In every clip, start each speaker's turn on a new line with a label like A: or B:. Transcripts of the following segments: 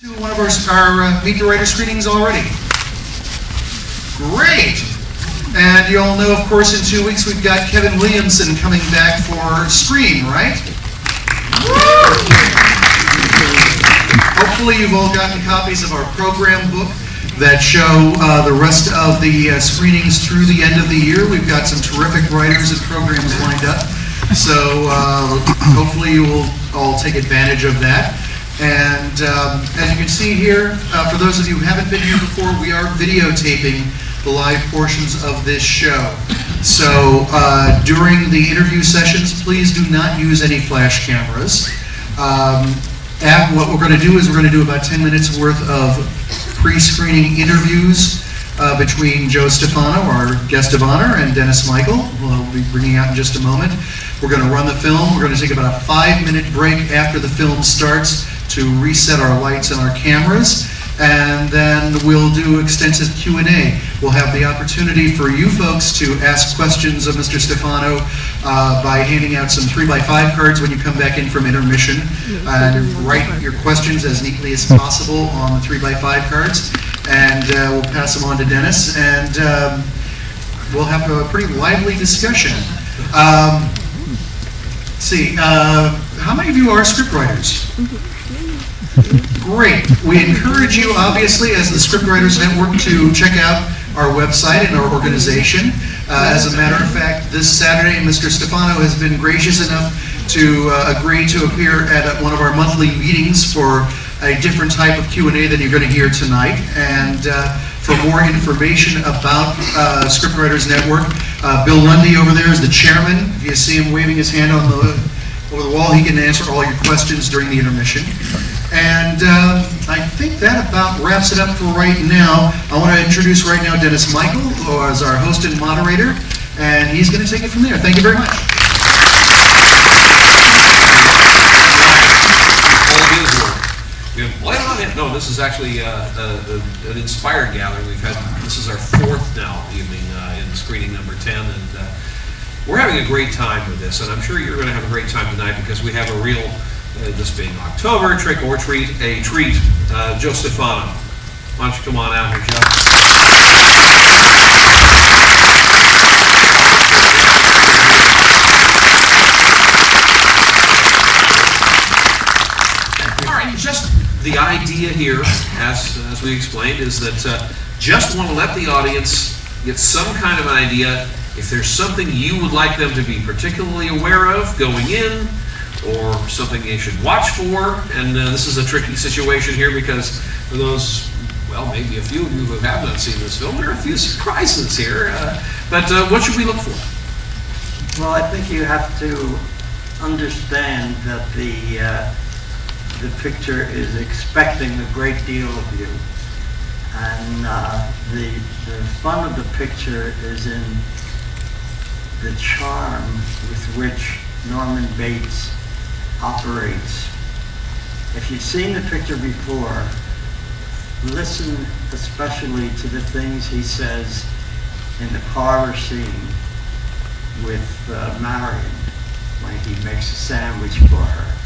A: To one of our Meet the Writer screenings already. Great! And you all know, of course, in 2 weeks we've got Kevin Williamson coming back for Scream, right? Hopefully you've all gotten copies of our program book that show the rest of the screenings through the end of the year. We've got some terrific writers and programs lined up. So hopefully you will all take advantage of that. And as you can see here, for those of you who haven't been here before, we are videotaping the live portions of this show. So during the interview sessions, please do not use any flash cameras. What we're going to do is we're going to do about 10 minutes worth of pre-screening interviews between Joe Stefano, our guest of honor, and Dennis Michael, who we'll be bringing out in just a moment. We're going to run the film. We're going to take about a 5-minute break after the film starts to reset our lights and our cameras, and then we'll do extensive Q&A. We'll have the opportunity for you folks to ask questions of Mr. Stefano by handing out some 3x5 cards when you come back in from intermission, and write your questions as neatly as possible on the 3x5 cards, and we'll pass them on to Dennis, and we'll have a pretty lively discussion. Let's see, how many of you are scriptwriters? Great. We encourage you, obviously, as the Scriptwriters Network, to check out our website and our organization. As a matter of fact, this Saturday, Mr. Stefano has been gracious enough to agree to appear at one of our monthly meetings for a different type of Q&A than you're going to hear tonight. And for more information about Scriptwriters Network, Bill Lundy over there is the chairman. If you see him waving his hand on over the wall, he can answer all your questions during the intermission. And I think that about wraps it up for right now. I want to introduce right now Dennis Michael, who is our host and moderator, and he's going to take it from there. Thank you very much.
B: No, this is actually an inspired gathering. This is our 4th now evening in screening number 10, and we're having a great time with this, and I'm sure you're going to have a great time tonight because we have a real, this being October, trick or treat, a treat. Joe Stefano, why don't you come on out here, Joe? All right, just the idea here, as we explained, is that just want to let the audience get some kind of an idea if there's something you would like them to be particularly aware of going in, or something they should watch for. And this is a tricky situation here because for those, well, maybe a few of you who have not seen this film, there are a few surprises here. But what should we look for?
C: Well, I think you have to understand that the picture is expecting a great deal of you. And the fun of the picture is in the charm with which Norman Bates operates. If you've seen the picture before, listen especially to the things he says in the parlor scene with Marion when he makes a sandwich for her.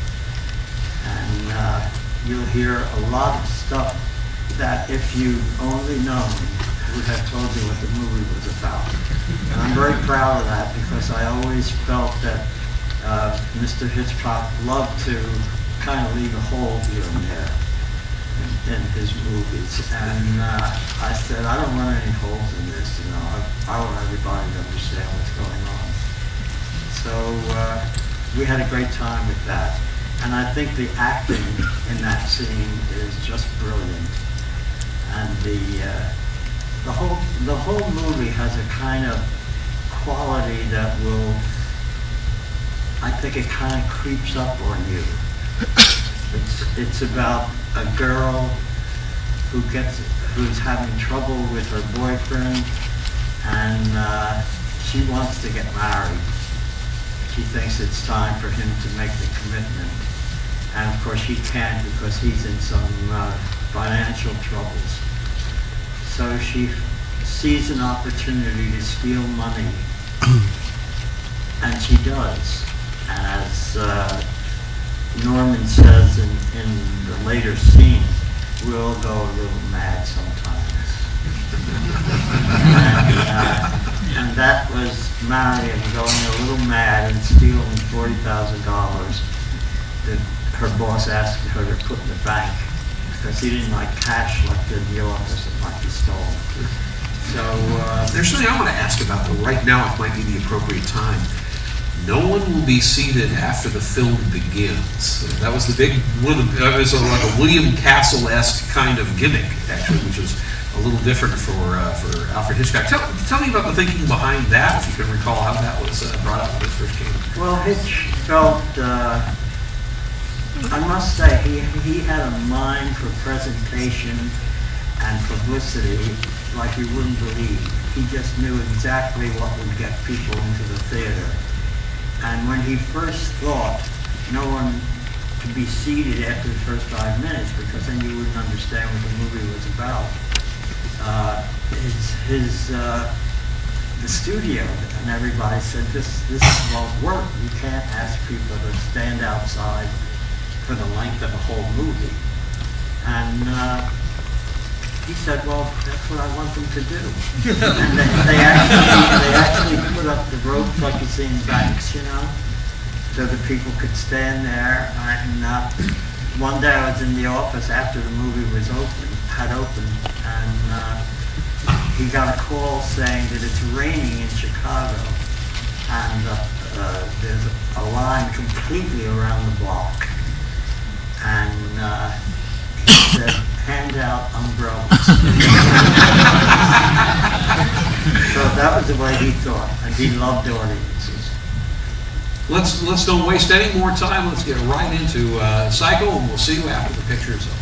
C: And you'll hear a lot of stuff that if you'd only known would have told you what the movie was about. And I'm very proud of that because I always felt that Mr. Hitchcock loved to kind of leave a hole here and there in his movies. And I said, I don't want any holes in this, you know. I want everybody to understand what's going on. So we had a great time with that. And I think the acting in that scene is just brilliant. And the whole movie has a kind of quality that will, I think it kind of creeps up on you. It's about a girl who's having trouble with her boyfriend, and she wants to get married. She thinks it's time for him to make the commitment, and of course he can't because he's in some financial troubles. So she sees an opportunity to steal money, and she does. And as Norman says in the later scene, will go a little mad sometimes. And that was Marion going a little mad and stealing $40,000 that her boss asked her to put in the bank because he didn't like cash left in the office that might be stolen. So
B: There's something I want to ask about, though. Right now, it might be the appropriate time. No one will be seated after the film begins. That was the big, one of the, it was like a William Castle-esque kind of gimmick, actually, which was a little different for Alfred Hitchcock. Tell me about the thinking behind that, if you can recall how that was brought up when it first came.
C: Well, Hitch felt, I must say, he had a mind for presentation and publicity like you wouldn't believe. He just knew exactly what would get people into the theater. And when he first thought no one to be seated after the first 5 minutes, because then you wouldn't understand what the movie was about, the studio and everybody said, this won't work. You can't ask people to stand outside for the length of a whole movie. And he said, well, that's what I want them to do. And they actually put up the ropes like you see in banks, you know, so that people could stand there. And one day I was in the office after the movie had opened, and he got a call saying that it's raining in Chicago, and there's a line completely around the block. And he said, hand out umbrellas. So that was the way he thought, and he loved audiences.
B: Let's don't waste any more time. Let's get right into Psycho, and we'll see you after the picture is over.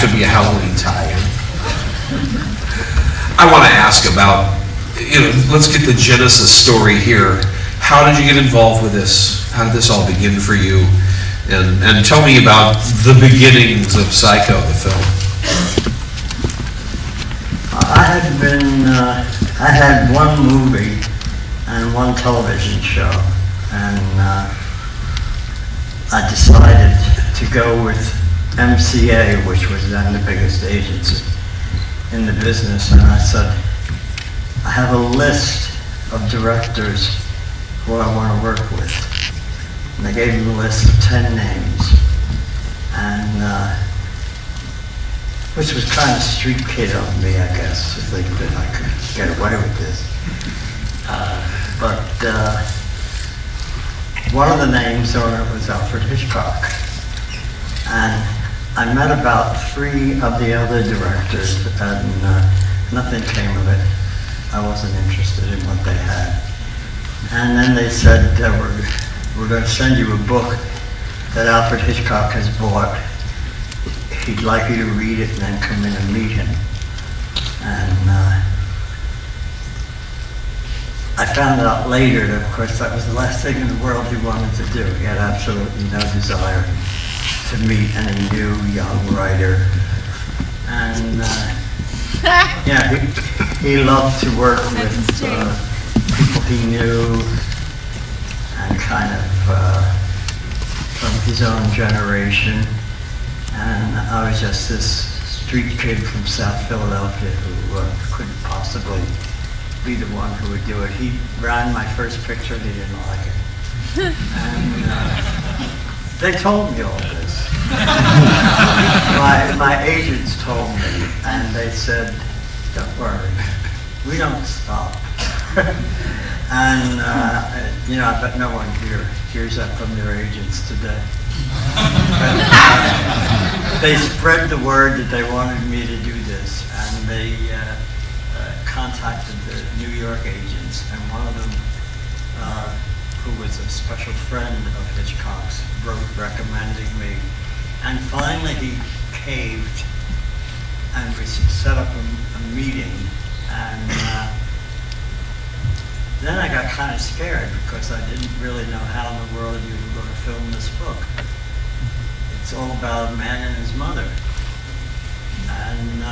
B: To be a Halloween tie-in. I want to ask about, let's get the genesis story here. How did you get involved with this? How did this all begin for you? And tell me about the beginnings of Psycho, the film.
C: I had one movie and one television show, and I decided to go with MCA, which was then the biggest agency in the business, and I said, I have a list of directors who I want to work with. And they gave me a list of 10 names, and which was kind of street kid of me, I guess, to think that I could get away with this. But one of the names on it was Alfred Hitchcock. And I met about 3 of the other directors, and nothing came of it. I wasn't interested in what they had. And then they said, we're going to send you a book that Alfred Hitchcock has bought. He'd like you to read it and then come in and meet him. And I found out later that, of course, that was the last thing in the world he wanted to do. He had absolutely no desire to meet any new young writer. And he loved to work with people he knew and kind of from his own generation. And I was just this street kid from South Philadelphia who couldn't possibly be the one who would do it. He ran my first picture and he didn't like it. And they told me all this. My agents told me, and they said, don't worry, we don't stop. And I bet no one here hears that from their agents today. They spread the word that they wanted me to do this, and they contacted the New York agents, and one of them, who was a special friend of Hitchcock's, wrote recommending me. And finally he caved, and we set up a meeting, and then I got kind of scared because I didn't really know how in the world you were going to film this book. It's all about a man and his mother. And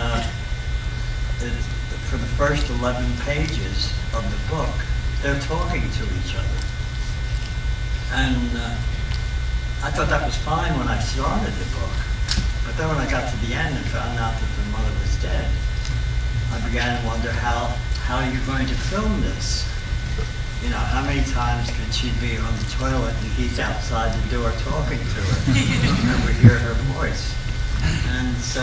C: for the first 11 pages of the book, they're talking to each other. And I thought that was fine when I started the book. But then when I got to the end and found out that the mother was dead, I began to wonder how are you going to film this? You know, how many times can she be on the toilet and he's outside the door talking to her and we hear her voice? And so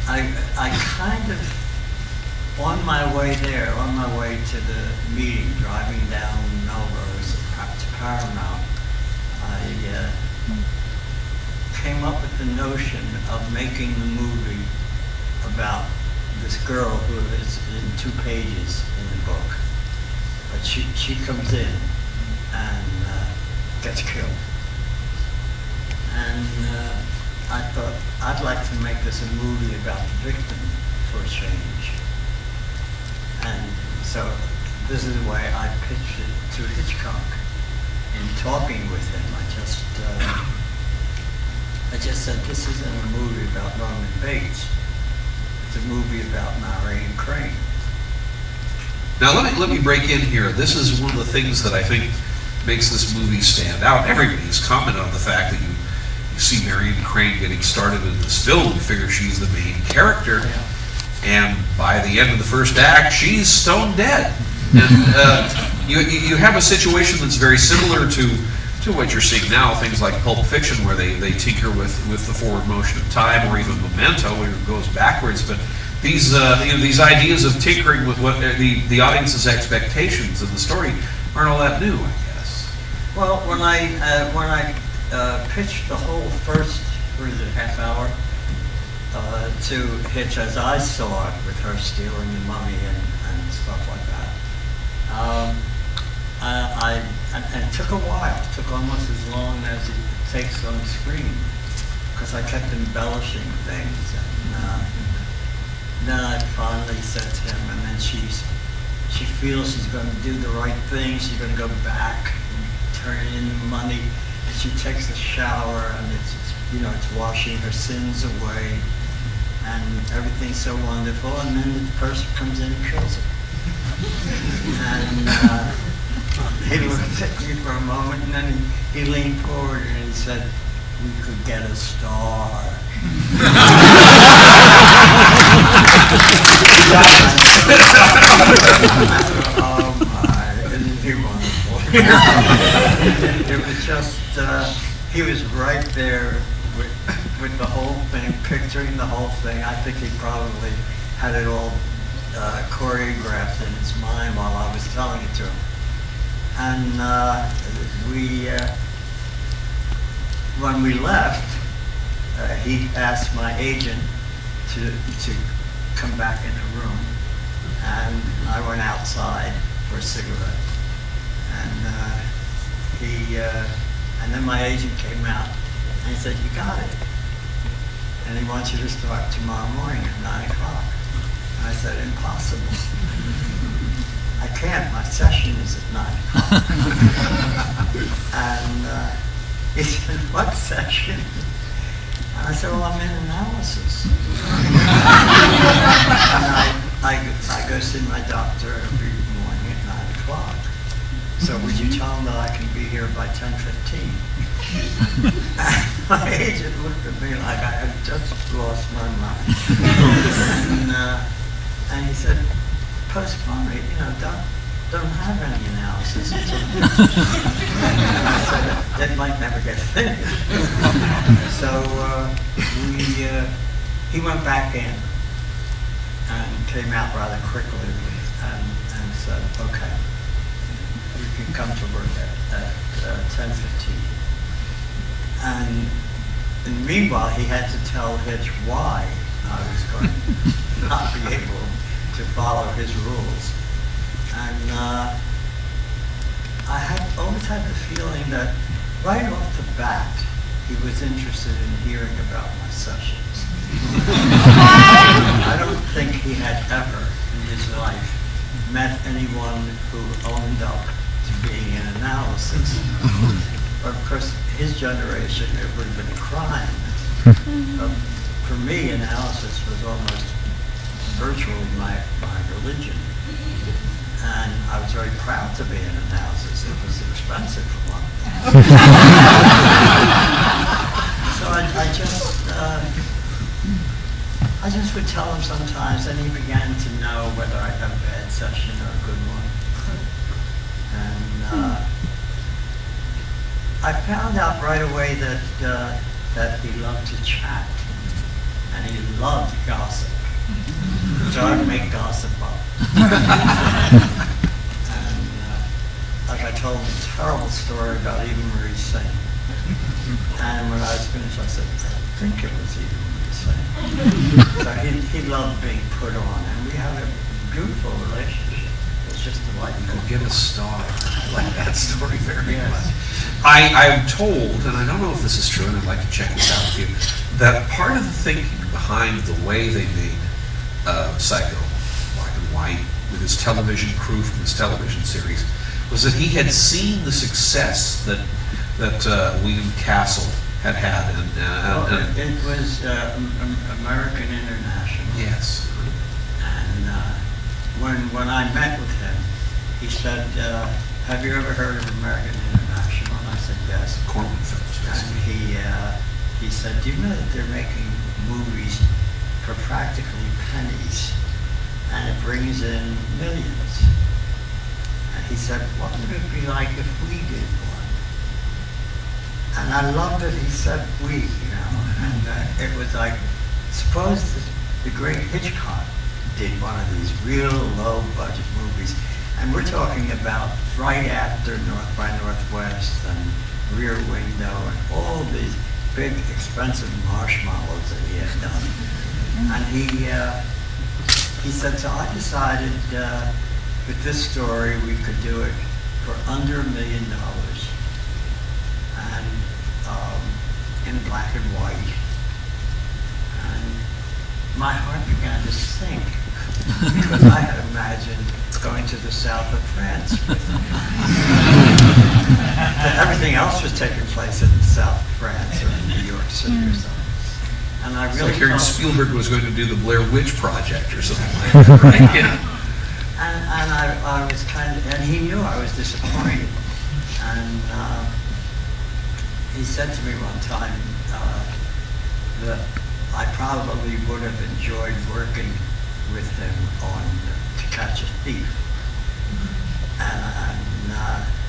C: I kind of, on my way there, on my way to the meeting, driving down Melrose to Paramount, I came up with the notion of making the movie about this girl who is in 2 pages in the book. But she comes in and gets killed. And I thought, I'd like to make this a movie about the victim for a change. And so this is the way I pitched it to Hitchcock. In talking with him, I just said, this isn't a movie about Norman Bates. It's a movie about Marion Crane.
B: Now let me break in here. This is one of the things that I think makes this movie stand out. Everybody's commented on the fact that you see Marion Crane getting started in this film. You figure she's the main character, and by the end of the first act, she's stone dead. And you have a situation that's very similar to what you're seeing now, things like Pulp Fiction, where they tinker with the forward motion of time, or even Memento, where it goes backwards. But these these ideas of tinkering with what the audience's expectations of the story aren't all that new, I guess.
C: Well, when I pitched the whole first, half hour to Hitch, as I saw it, with her stealing the money and stuff like that, and it took a while. It took almost as long as it takes on screen, because I kept embellishing things. And then I finally said to him, and then she feels she's going to do the right thing. She's going to go back and turn in the money, and she takes a shower, and it's washing her sins away, and everything's so wonderful. And then the person comes in and kills her. And he looked at me for a moment, and then he leaned forward and he said, "We could get a star." Oh my, isn't he wonderful? It was just, he was right there with the whole thing, picturing the whole thing. I think he probably had it all choreographed in his mind while I was telling it to him. And when we left, he asked my agent to come back in the room, and I went outside for a cigarette. And then my agent came out and he said, "You got it, and he wants you to start tomorrow morning at 9 o'clock." And I said, "Impossible. I can't, my session is at 9 o'clock. And he said, "What session?" And I said, "Well, I'm in analysis." And I go see my doctor every morning at 9 o'clock. So would you tell him that I can be here by 10:15? My agent looked at me like I had just lost my mind. And he said, "Postpone it, don't have any analysis until And I said, that might never get finished." So he went back in and came out rather quickly and said, "Okay, can come to work at 10:15. And meanwhile, he had to tell Hitch why I was going to not be able to follow his rules. And I had always had the feeling that right off the bat, he was interested in hearing about my sessions. I don't think he had ever in his life met anyone who owned up to being an analysis. But of course, his generation, it would have been a crime. For me, analysis was almost virtually my religion. And I was very proud to be an analysis. It was expensive for one. So I just would tell him sometimes, and he began to know whether I'd have a bad session or a good one. And I found out right away that he loved to chat, and he loved gossip. So I'd make gossip up. And like I told him a terrible story about Eva Marie Saint. And when I was finished, I said, I think it was Eva Marie Saint. So he loved being put on, and we had a beautiful relationship. It was just delightful.
B: Go get a star. I like that story very much. I'm told, and I don't know if this is true, and I'd like to check this out with you, that part of the thinking behind the way they made Psycho, black and white, with his television crew from his television series, was that he had seen the success that William Castle had had.
C: It was American International.
B: Yes.
C: And when I met with him, he said, have you ever heard of American International? And I said, yes.
B: Corman Films.
C: And he said, do you know that they're making movies for practically pennies, and it brings in millions? And he said, what would it be like if we did one? And I loved it. He said we, you know, and it was like, suppose the great Hitchcock did one of these real low-budget movies, and we're talking about right after North by Northwest and Rear Window and all these big, expensive marshmallows that he had done. And he said, so I decided with this story we could do it for under $1 million, and in black and white. And my heart began to sink because I had imagined going to the south of France with him. Everything else was taking place in the south of France or in New York City or something. And I really
B: like hearing
C: felt,
B: Spielberg was going to do the Blair Witch Project or something like that, right? Yeah.
C: and I was kind of, and he knew I was disappointed. And he said to me one time that I probably would have enjoyed working with him on To Catch a Thief. And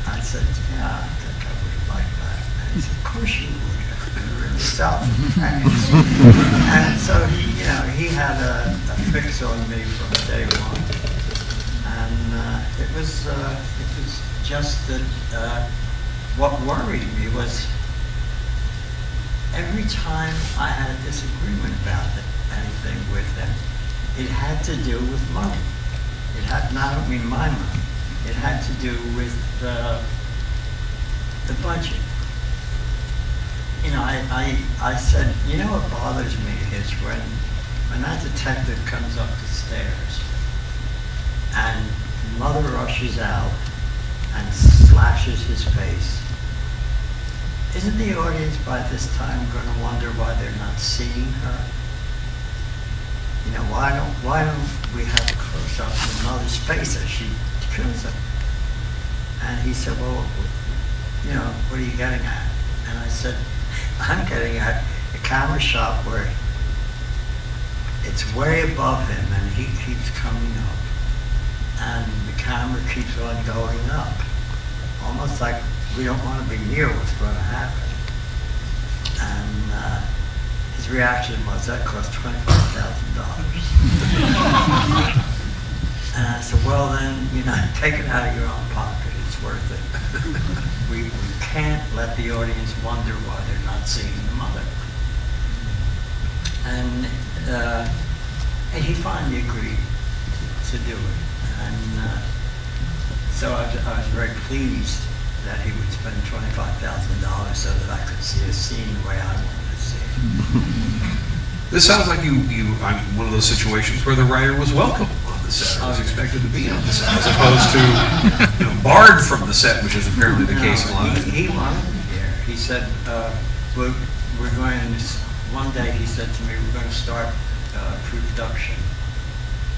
C: I said, yeah, I think I would have liked that. And he said, of course you would. We were in the South of France. And so he had a fix on me from day one. And it was just that what worried me was every time I had a disagreement about anything with him, it had to do with money. It had not only my money, it had to do with the budget. You know, I said, you know what bothers me is when that detective comes up the stairs and Mother rushes out and slashes his face. Isn't the audience by this time going to wonder why they're not seeing her? You know, why don't we have a close-up of Mother's face as she kills him? And he said, well, you know, what are you getting at? And I said, I'm getting at a camera shot where it's way above him and he keeps coming up. And the camera keeps on going up. Almost like we don't want to be near what's going to happen. And his reaction was, that cost $25,000. And I said, well then, you know, take it out of your own pocket. It's worth it. We can't let the audience wonder why they're not seeing the mother. And he finally agreed to do it. And so I was very pleased that he would spend $25,000 so that I could see a scene the way I wanted to see it.
B: This sounds like I'm one of those situations where the writer was welcome on the set, or was expected to be on the set, as opposed to barred from the set, which is apparently the case in a lot of
C: He wanted me there. He said, we're going to, one day he said to me, we're going to start pre-production,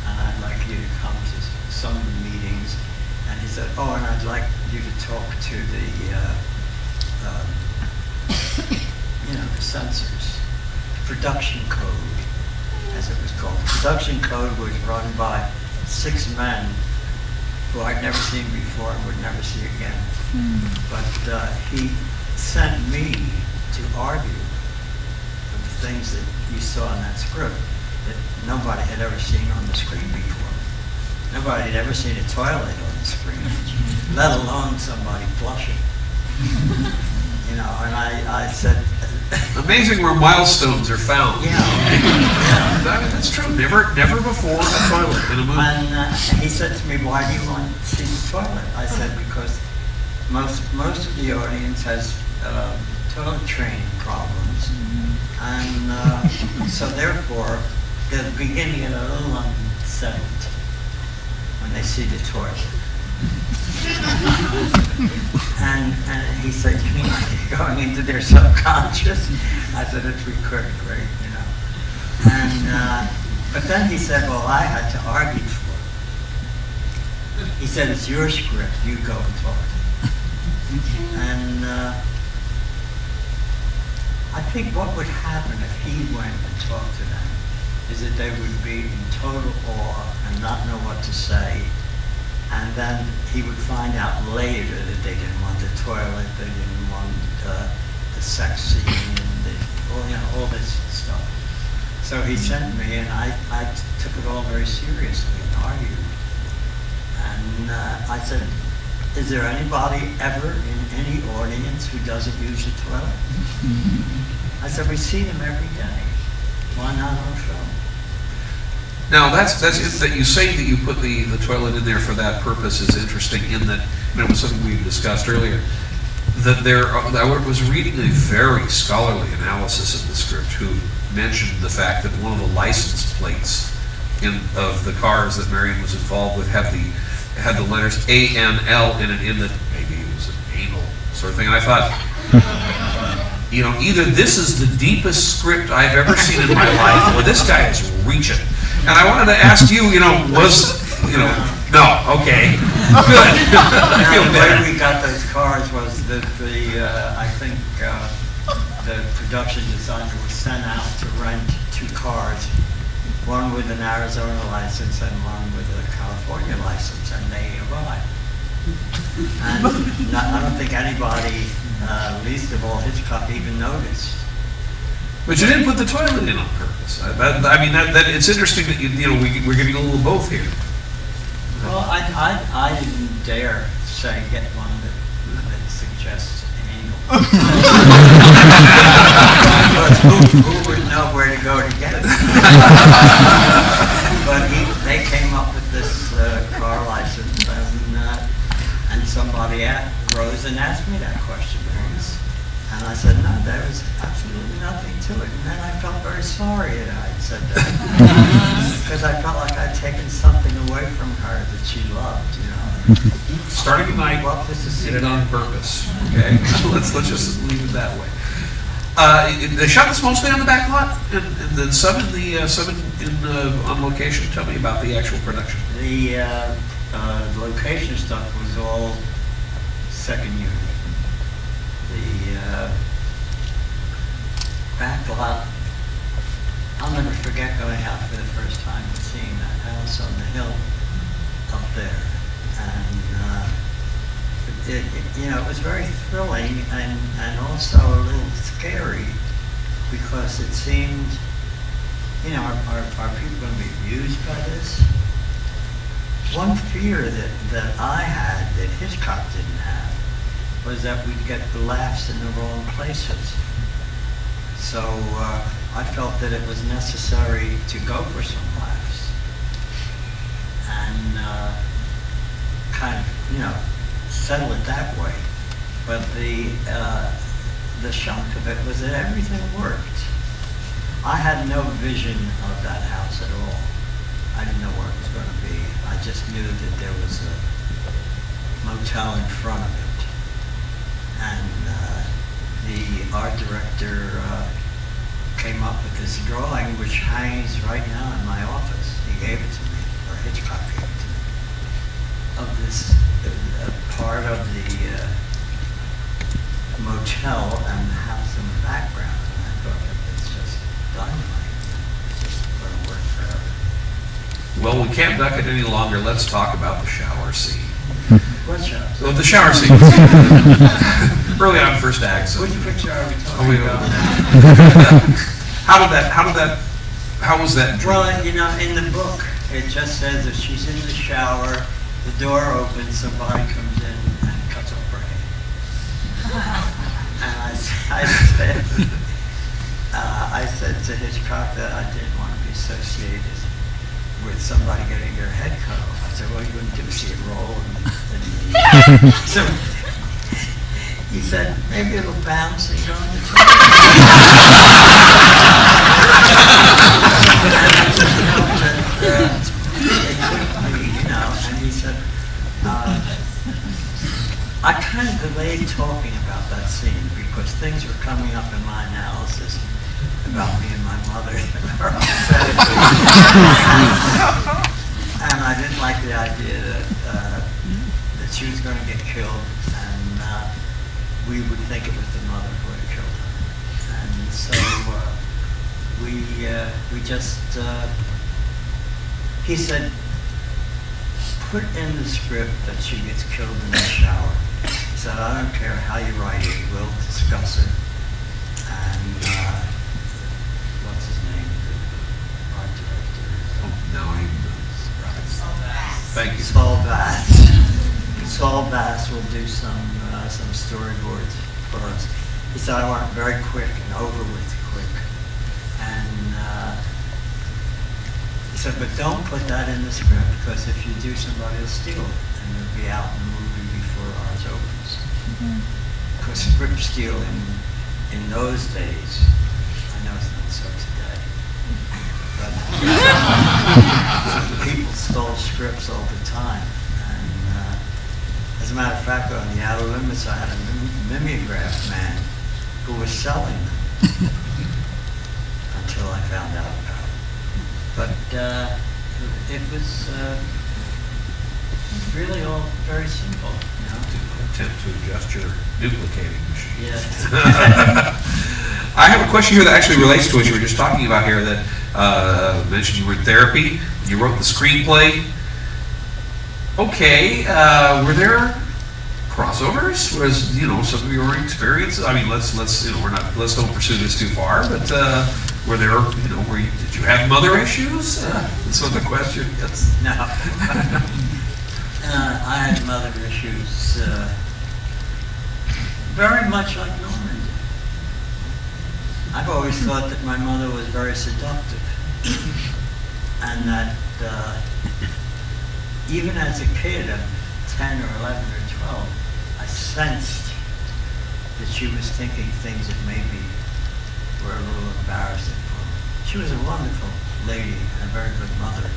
C: and I'd like you to come to some of the meetings. And he said, oh, and I'd like you to talk to the, the censors. Production code, as it was called. The production code was run by 6 men who I'd never seen before and would never see again. But he sent me to argue for the things that you saw in that script that nobody had ever seen on the screen before. Nobody had ever seen a toilet on the screen, let alone somebody flushing. And I said,
B: amazing where milestones are found.
C: Yeah.
B: That's true. Never before a toilet in a movie.
C: And he said to me, why do you want to see the toilet? I said, because most of the audience has toilet training problems. And so therefore, they'll begin to get a little unsettled when they see the toilet. And he said, you mean going into their subconscious? I said, if we could, great, And, but then he said, well, I had to argue for it. He said, it's your script, you go and talk to them. And I think what would happen if he went and talked to them is that they would be in total awe and not know what to say. And then he would find out later that they didn't want the toilet, they didn't want the sex scene, and all this stuff. So he sent me, and I took it all very seriously and argued. And I said, is there anybody ever in any audience who doesn't use the toilet? I said, we see them every day. Why not on film?
B: Now, that's it, that you say that you put the toilet in there for that purpose is interesting in that, it was something we discussed earlier, that I was reading a very scholarly analysis of the script who mentioned the fact that one of the license plates of the cars that Marion was involved with had the letters A-N-L in it, in that maybe it was an anal sort of thing. And I thought, either this is the deepest script I've ever seen in my life, or this guy is reaching. And I wanted to ask you, no, okay, good. I feel
C: The
B: better.
C: way we got those cars was that I think the production designer was sent out to rent 2 cars, one with an Arizona license and one with a California license, and they arrived. And I don't think anybody, least of all Hitchcock, even noticed.
B: But you didn't put the toilet in on purpose. That it's interesting that we're getting a little of both here.
C: Well, I didn't dare say get one that suggests anal. Who would know where to go to get it? But they came up with this car license, and somebody rose and asked me that question once. And I said, no, there was absolutely nothing to it. And then I felt very sorry that I'd said that. Because I felt like I'd taken something away from her that she loved,
B: Starting tonight,
C: Well, this is
B: did it on purpose. Okay, let's just leave it that way. They shot this mostly on the back lot, and then some on location. Tell me about the actual production.
C: The location stuff was all second unit. The back lot, I'll never forget going out for the first time and seeing that house on the hill up there. And it was very thrilling and also a little scary because it seemed, are people going to be abused by this? one fear that I had that Hitchcock didn't have was that we'd get the laughs in the wrong places. So I felt that it was necessary to go for some laughs and kind of, you know, settle it that way. But the shock of it was that everything worked. I had no vision of that house at all. I didn't know where it was going to be. I just knew that there was a motel in front of it. And the art director came up with this drawing, which hangs right now in my office. He gave it to me, or Hitchcock gave it to me, of this part of the motel and the house in the background. And I thought, it's just dynamite. It's just going to work forever.
B: Well, we can't duck it any longer. Let's talk about the shower scene.
C: What shower?
B: Well, the shower scene. Early on, first act. So.
C: Which picture are we talking
B: Oh, we
C: about?
B: How was that dream?
C: Well, you know, in the book, it just says that she's in the shower, the door opens, somebody comes in and cuts off her head. And I said to Hitchcock that I didn't want to be associated with somebody getting their head cut off. I said, well, you wouldn't do see it roll. So he said, maybe it'll bounce and go in the toilet. And he said, I kind of delayed talking about that scene because things were coming up in my analysis about me and my mother. And I didn't like the idea that she was going to get killed and we would think it was the mother who had killed her. And so we just, he said, put in the script that she gets killed in the shower. He said, I don't care how you write it, we'll discuss it. And what's his name? The art director.
B: Oh, no, thank you.
C: Saul Bass. Saul Bass will do some storyboards for us. He said, I want it very quick and over with quick. And he said, but don't put that in the script because if you do, somebody will steal it and it'll be out in the movie before ours opens. Because script stealing in those days, I know it's not so today, but people stole scripts all the time. And as a matter of fact, on the Outer Limits, I had a mimeograph man who was selling them until I found out about it. But it was really all very simple, you know.
B: Attempt to adjust your duplicating machine.
C: Yes.
B: I have a question here that actually relates to what you were just talking about here that mentioned you were in therapy, you wrote the screenplay. Okay, were there crossovers? Was, you know, some of your experiences? I mean, let's you know, let's don't pursue this too far, but were there, you know, did you have mother issues? That's what the question is.
C: No. I had mother issues very much like Norman did. I've always thought that my mother was very seductive and that even as a kid of 10 or 11 or 12, I sensed that she was thinking things that maybe were a little embarrassing for me. She was a wonderful lady and a very good mother,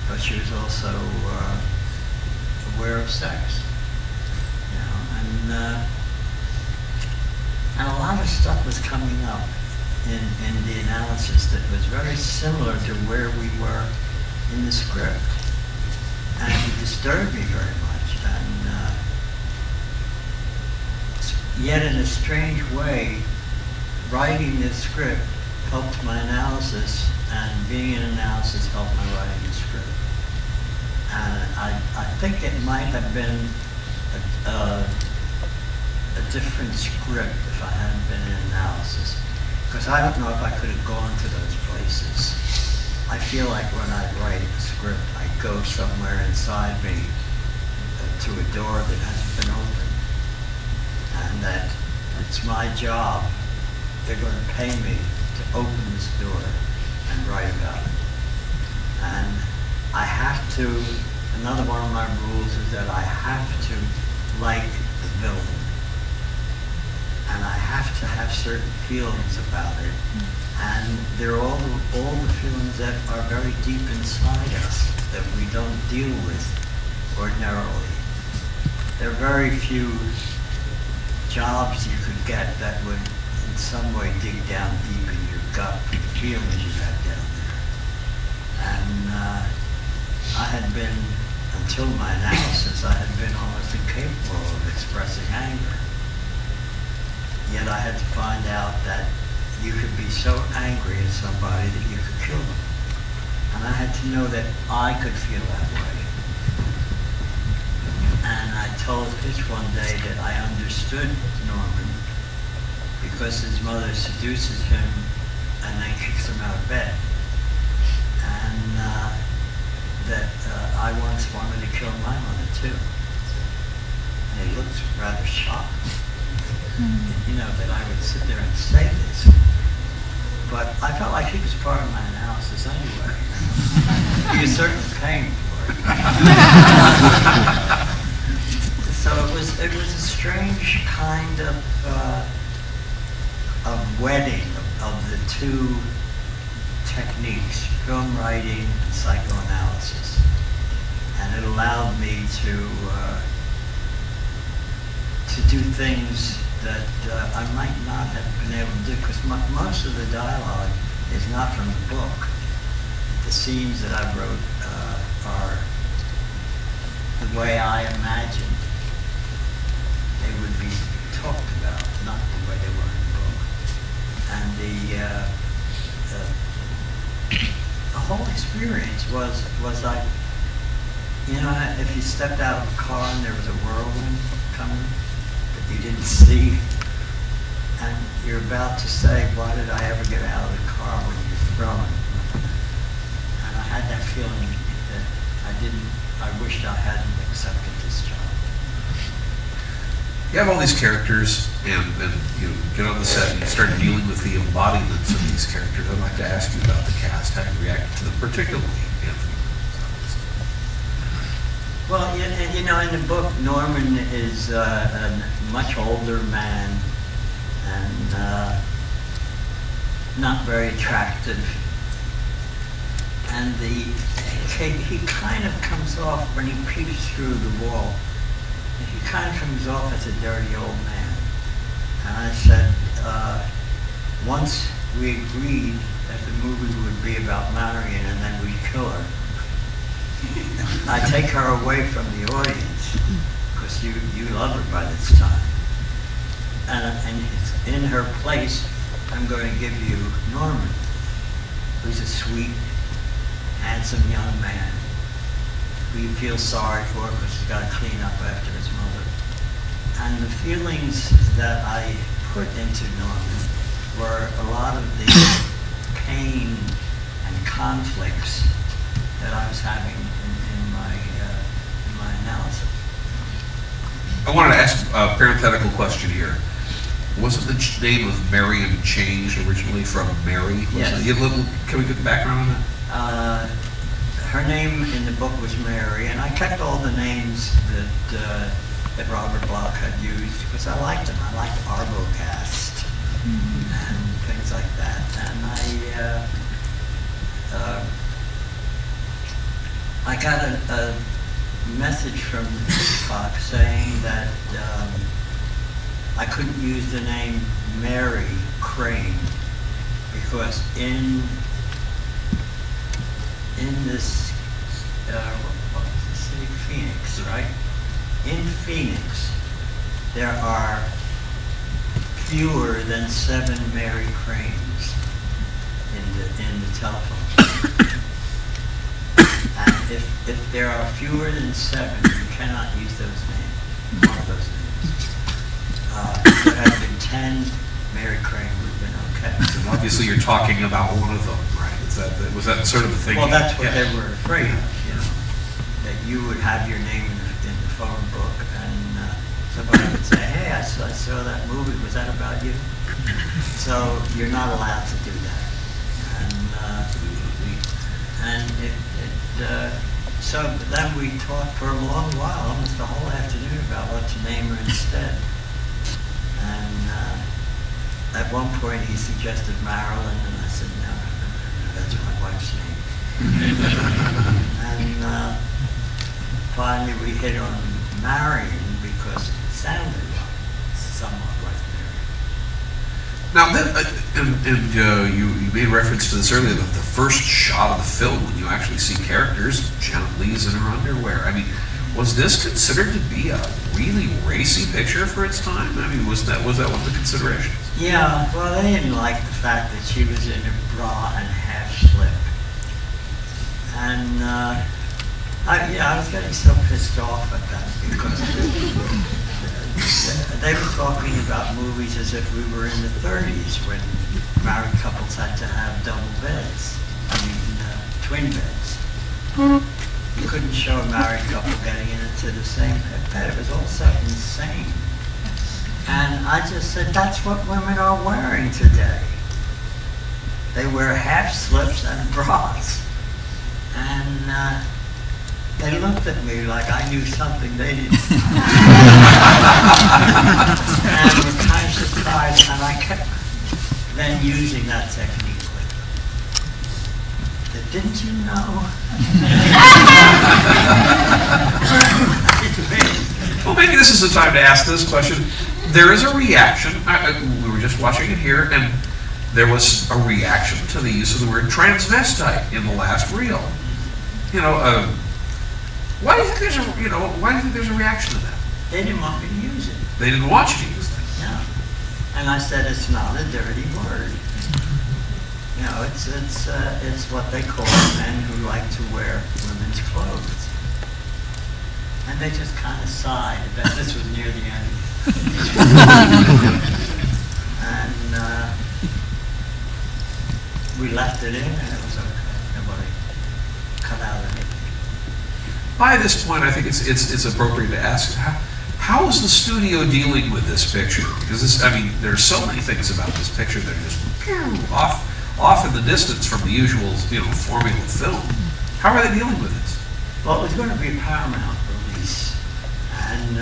C: but she was also aware of sex, you know, and a lot of stuff was coming up in the analysis that was very similar to where we were in the script, and it disturbed me very much. And yet, in a strange way, writing this script helped my analysis, and being in analysis helped my writing the script. And I think it might have been a different script if I hadn't been in analysis, because I don't know if I could have gone to those places I feel like when I write a script, I go somewhere inside me to a door that hasn't been opened, and that it's my job. They're going to pay me to open this door and write about it. And I have to, another one of my rules is that I have to like the building. And I have to have certain feelings about it. And they're all the feelings that are very deep inside us that we don't deal with ordinarily. There are very few jobs you could get that would in some way dig down deep in your gut, the feelings you have down there. And I had been, until my analysis, I had been almost incapable of expressing anger. Yet I had to find out that you could be so angry at somebody that you could kill them. And I had to know that I could feel that way. And I told Hitch one day that I understood Norman because his mother seduces him and then kicks him out of bed. And that I once wanted to kill my mother too. And he looked rather shocked. You know, that I would sit there and say this. But I felt like he was part of my analysis anyway. He was certainly paying for it. So it was a strange kind of wedding of the two techniques, film writing and psychoanalysis. And it allowed me to do things that I might not have been able to do, because most of the dialogue is not from the book. The scenes that I wrote are the way I imagined they would be talked about, not the way they were in the book. And the whole experience was like, you know, if you stepped out of a car and there was a whirlwind coming, you didn't see, and you're about to say, why did I ever get out of the car when you're throwing? And I had that feeling that I wished I hadn't accepted this job.
B: You have all these characters, and you get on the set and you start dealing with the embodiments of these characters. I'd like to ask you about the cast, how you reacted to them, particularly Anthony.
C: Well, you know, in the book, Norman is a much older man and not very attractive. And he kind of comes off, when he peeps through the wall, he kind of comes off as a dirty old man. And I said, once we agreed that the movie would be about Marion and then we'd kill her, I take her away from the audience, because you love her by this time. And in her place, I'm going to give you Norman, who's a sweet, handsome young man who you feel sorry for because he's got to clean up after his mother. And the feelings that I put into Norman were a lot of the pain and conflicts that I was having in my analysis.
B: I wanted to ask a parenthetical question here. Wasn't the name of Marion changed originally from Mary?
C: Yes.
B: Can we get the background on that?
C: Her name in the book was Mary, and I kept all the names that Robert Bloch had used because I liked them. I liked Arbogast and things like that. And I got a message from Hitchcock saying that I couldn't use the name Mary Crane because in this what was the city? Phoenix, right? In Phoenix, there are fewer than 7 Mary Cranes in the telephone. And if there are fewer than 7, you cannot use those names, one of those names. If there had been 10, Mary Crane would have been okay.
B: And obviously you're talking about one of them, right? Was that sort of the thing?
C: Well, that's what they were afraid of, you know, that you would have your name in the phone book, and somebody would say, "Hey, I saw that movie. Was that about you?" So you're not allowed to do that, so then we talked for a long while, almost the whole afternoon, about what to name her instead. And at one point he suggested Marilyn, and I said, no, that's my wife's name. And finally we hit on Marion because it sounded somewhat like Mary.
B: Now, you made reference to this earlier, the first shot of the film when you actually see characters, Janet Leigh's in her underwear. I mean, was this considered to be a really racy picture for its time? I mean, was that one of the considerations?
C: Yeah, well, they didn't like the fact that she was in a bra and half slip. And I was getting so pissed off at that because they were talking about movies as if we were in the 30s when married couples had to have double beds, twin beds. You couldn't show a married couple getting into the same bed. It was all so insane. And I just said, that's what women are wearing today. They wear half slips and bras. And they looked at me like I knew something they didn't. And were kind of surprised, and I kept then using that technique with them. Didn't you know?
B: Well, maybe this is the time to ask this question. There is a reaction. We were just watching it here, and there was a reaction to the use of the word transvestite in the last reel. You know, why do you think there's a reaction to that?
C: They didn't want me to use it.
B: They didn't want you to use that.
C: No. And I said it's not a dirty word. You know, it's what they call men who like to wear women's clothes. And they just kind of sighed. I bet this was near the end. And we left it in, and it was okay. Nobody cut out anything.
B: By this point, I think it's appropriate to ask, how is the studio dealing with this picture? Because this, I mean, there are so many things about this picture that are just off in the distance from the usual, formula of film. How are they dealing with this?
C: Well, it was going to be a Paramount release, and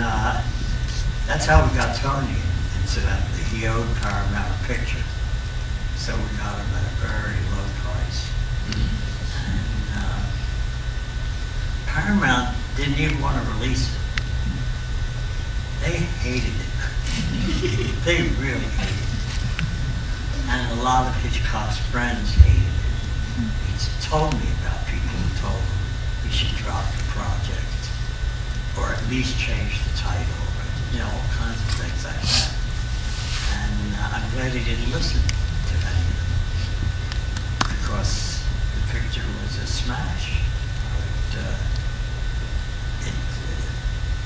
C: that's how we got Tony, incidentally. He owed Paramount a picture, so we got him at a very low price. And Paramount didn't even want to release it. They hated it. They really hated it. And a lot of Hitchcock's friends hated it. He's told me about people who told him he should drop the project, or at least change the title, or, all kinds of things like that. And I'm glad he didn't listen to any of them, because the picture was a smash.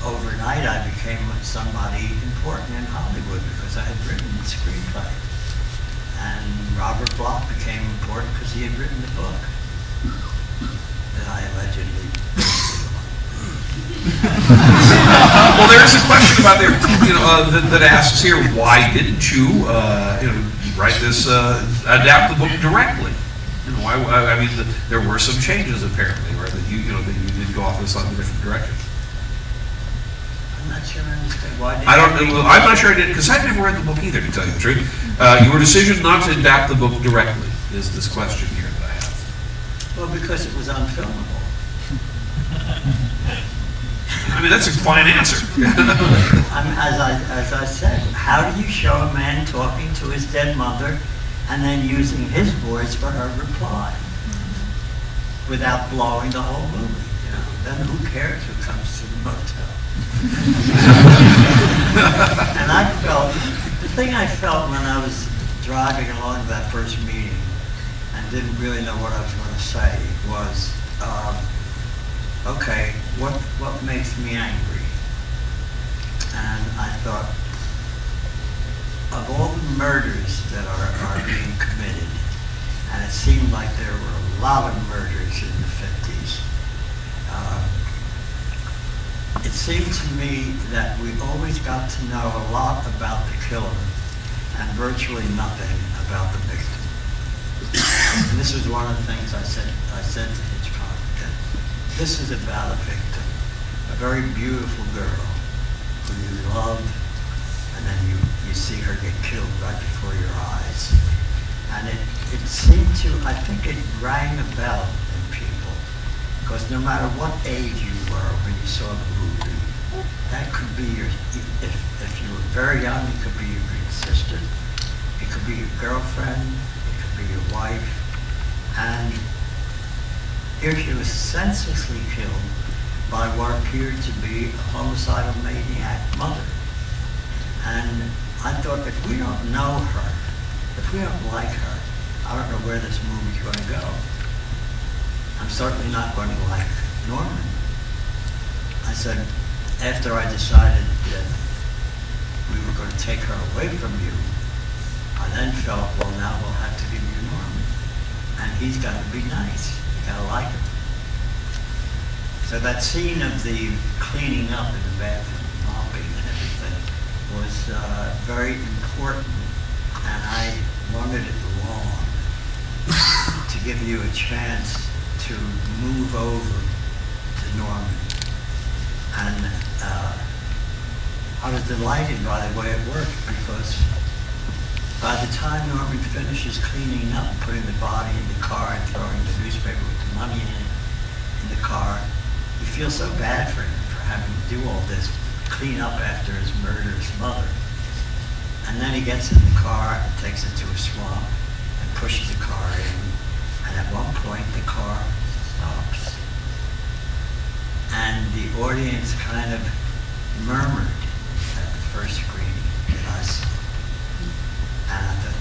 C: Overnight I became somebody important in Hollywood because I had written the screenplay. And Robert Bloch became important because he had written the book that I allegedly
B: Well, there is a question about there, that asks here, why didn't you, write this, adapt the book directly? Why? I mean, there were some changes apparently, right? That you did go off in a slightly different direction.
C: I'm not sure I understand. Why did
B: I'm not sure I did, because I've never read the book either, to tell you the truth. Your decision not to adapt the book directly is this question here that I have.
C: Well, because it was unfilmable.
B: I mean, that's a fine answer.
C: As I said, how do you show a man talking to his dead mother and then using his voice for her reply without blowing the whole movie? Then who cares who comes to the motel? And the thing I felt when I was driving along to that first meeting and didn't really know what I was going to say was, okay, what makes me angry? And I thought, of all the murders that are being committed and it seemed like there were a lot of murders in the 50s. It seemed to me that we always got to know a lot about the killer and virtually nothing about the victim. And this was one of the things I said to Hitchcock, that this is about a victim, a very beautiful girl who you love, and then you see her get killed right before your eyes. And it seemed to, I think it rang a bell in people, because no matter what age you were when you saw the movie, that could be your, if you were very young, it could be your big sister, it could be your girlfriend, it could be your wife, and here she was senselessly killed by what appeared to be a homicidal maniac mother. And I thought, if we don't know her, if we don't like her, I don't know where this movie's going to go. I'm certainly not going to like Norman. I said, after I decided that we were going to take her away from you, I then felt, well, now we'll have to give you Norman. And he's got to be nice. You got to like him. So that scene of the cleaning up in the bathroom, mopping and everything, was very important. And I wanted it long to give you a chance to move over to Norman. And I was delighted by the way it worked, because by the time Norman finishes cleaning up, putting the body in the car and throwing the newspaper with the money in the car, you feel so bad for him for having to do all this, clean up after his murderous mother. And then he gets in the car and takes it to a swamp and pushes the car in. And at one point, the car stops. And the audience kind of murmured at the first screening that I saw. And I thought,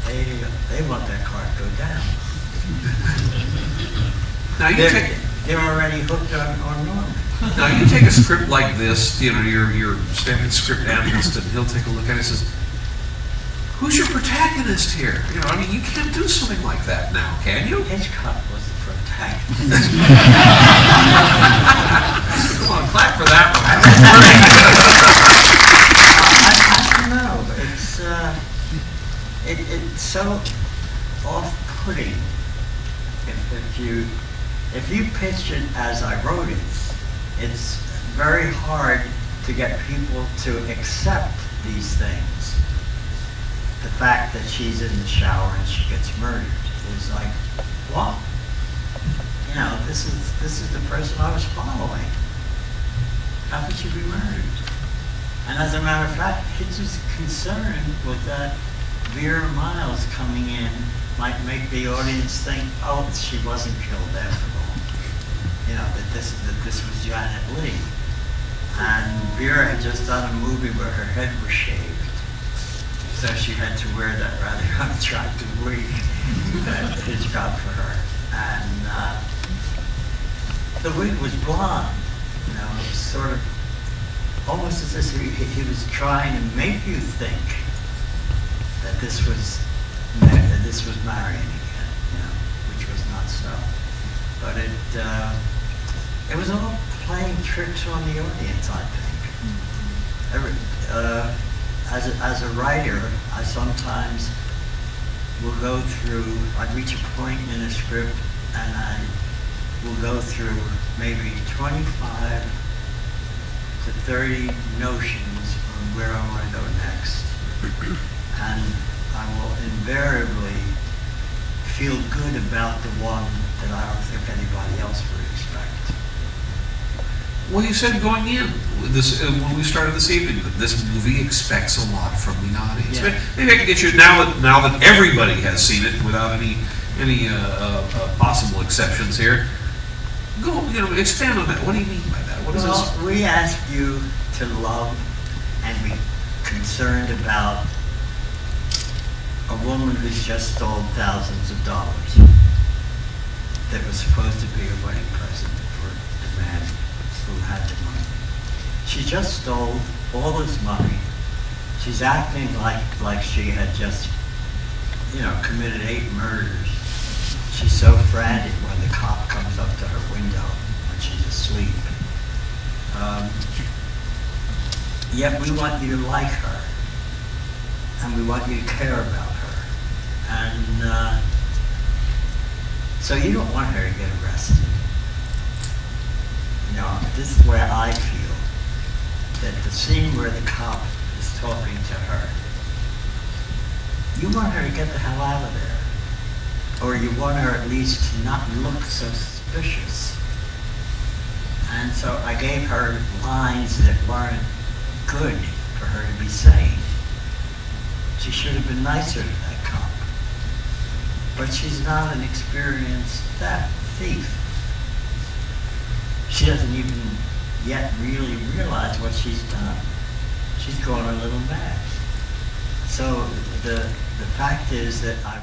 C: they want that car to go down.
B: Now
C: They're already hooked on Norman.
B: Now you take a script like this, you know, your standard script analyst, and he'll take a look at it and says, "Who's your protagonist here?" You know, I mean, you can't do something like that now, can you?
C: Hitchcock was the protagonist.
B: Come on, clap for that one.
C: I don't know. It's so off-putting if you pitch it as I wrote it. It's very hard to get people to accept these things. The fact that she's in the shower and she gets murdered is like, what? You know, this is the person I was following. How could she be murdered? And as a matter of fact, Hitch's concern was that Vera Miles coming in might make the audience think, oh, she wasn't killed after all. You know, that this was Janet Leigh. And Vera had just done a movie where her head was shaved. So she had to wear that rather unattractive wig that Hitchcock for her. And the wig was blonde. You know, it was sort of almost as if he was trying to make you think that this was marrying again, you know, which was not so. But it was all playing tricks on the audience, I think. As a writer, I sometimes will go through, I'd reach a point in a script and I will go through maybe 25 to 30 notions on where I want to go next. And I will invariably feel good about the one that I don't think anybody else would expect.
B: Well, you said going in, when we started this evening, that this movie expects a lot from the audience.
C: Yeah.
B: Maybe I can get you, now that everybody has seen it without any possible exceptions here, go, you know, expand on that. What do you mean by that? What is this?
C: We ask you to love and be concerned about a woman who's just stole thousands of dollars that was supposed to be a wedding present for the man who had the money. She just stole all his money. She's acting like she had just, you know, committed 8 murders. She's so frantic when the cop comes up to her window when she's asleep. Yet we want you to like her, and we want you to care about her. And so you don't want her to get arrested. You know, this is where I feel that the scene where the cop is talking to her, you want her to get the hell out of there. Or you want her at least to not look so suspicious. And so I gave her lines that weren't good for her to be saying. She should have been nicer to that cop. But she's not an experienced thief. She doesn't even yet really realize what she's done. She's gone a little mad. So the fact is that I